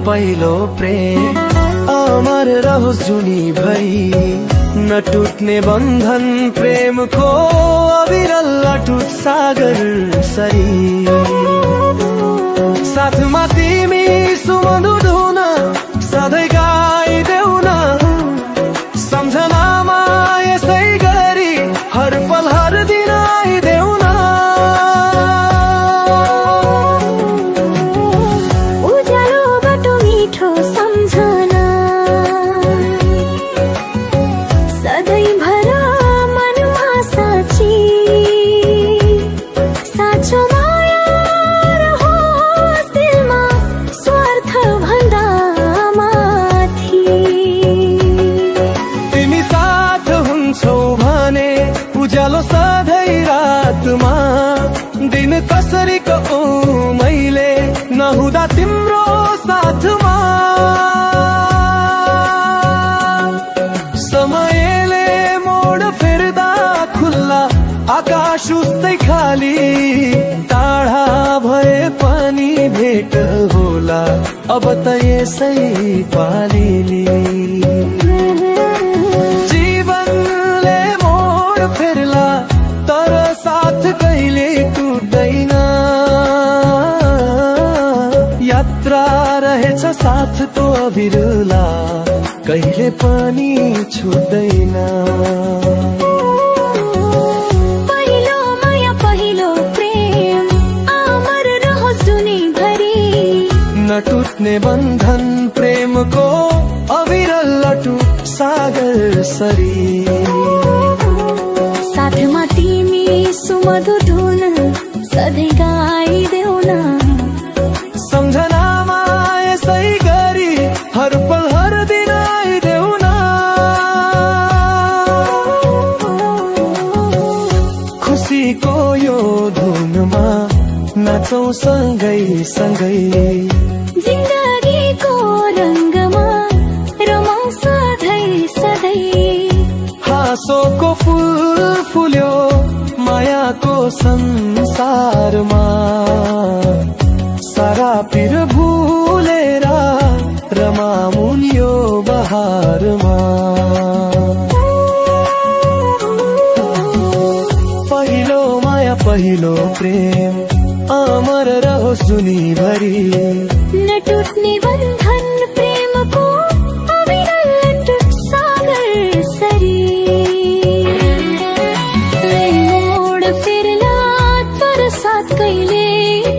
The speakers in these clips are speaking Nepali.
पहिलो प्रेम अमर रहोस् जुनी भई, न टुट्ने बन्धन प्रेमको अविरल अटुट सागर सरी। साथमा तिमी सुमधुर धुन सधैँ गाइदेऊ न, सम्झनामा यसै गरी हर पल हर दिन आइदेऊ न। उज्यालोबाट मिठो सम्झना सधैँभर मनमा साँची, साँचो माया रहोस् दिलमा स्वार्थ भन्दा माथि। तिमी साथ हुन्छौ भने उज्यालो सधैँ रातमा, दिन कसरीको मैले नहुँदा तिम्रो साथमा। समयले मोड फेर्दा खुल्ला आकाश उस्तै खाली, टाढा भए पनि भेट होला अब त यसै पालिली। जीवनले मोड फेर्ला तर साथ कहिले टुट्दैन, यात्रा रहेछ साथको अविरला कहिले पनि छुट्दैन। पहिलो माया पहिलो प्रेम अमर रहोस् जुनीभरि, न टुट्ने बन्धन प्रेमको अविरल अटुट सागर सरी। साथमा तिमी सुमधुर धुन सधैँ गाइदेऊ न, सम्झनामा यसै गरी हर पल हर दिन आइदेऊ न। खुसीको यो धुनमा नाचौँ सँगै सँगै, जिन्दगीको रङ्गमा रमाउँ सधैँ सधैँ। हाँसोको फुल फुल्यो मायाको संसारमा, सारा पिर भुलेर रमाउन् यो बहारमा। पहिलो माया पहिलो प्रेम अमर रहोस् जुनीभरि, न टुट्ने बन्धन प्रेमको अविरल अटुट सागर सरी। मोड फेर्ला तर साथ कहिले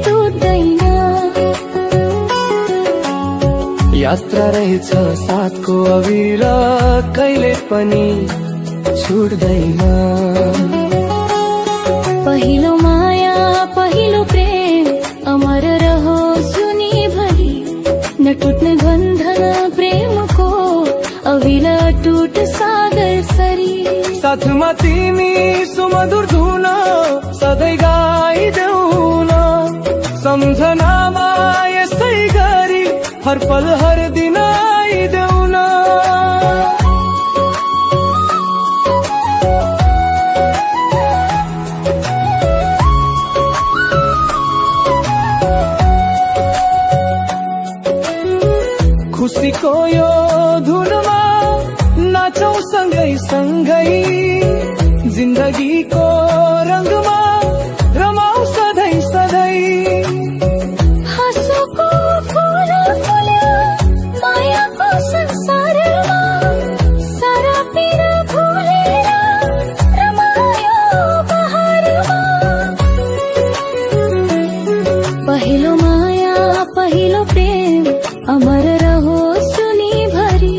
टुट्दैन, यात्रा रहेछ साथको अविरल कहिले पनि छुट्दैन। पहिलो माया पहिलो प्रेम अमर रहोस् जुनीभरि, न टुट्ने बन्धन प्रेमको अविरल अटुट सागर सरी। साथमा तिमी सुमधुर धुन सधैँ गाइदेऊ न, सम्झनामा यसै गरी हर पल हर दिन आइदेऊ न। खुसीको यो धुनमा नाचौँ सँगै सँगै, जिन्दगीको रङ्गमा रमाउँ सधैँ सधैँ। हाँसोको फुल फुल्यो मायाको संसारमा, सारा पिर भुलेर रमायो बहारमा। पहिलो माया पहिलो प्रेम अमर रहोस् जुनीभरि,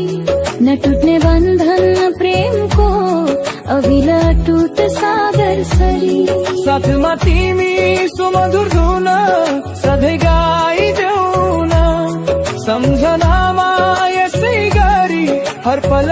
न टुट्ने बन्धन प्रेमको अविरल अटुट सागर सरी। साथमा तिमी सुमधुर धुन सधैँ गाइदेऊ न, सम्झनामा यसै गरी हर पल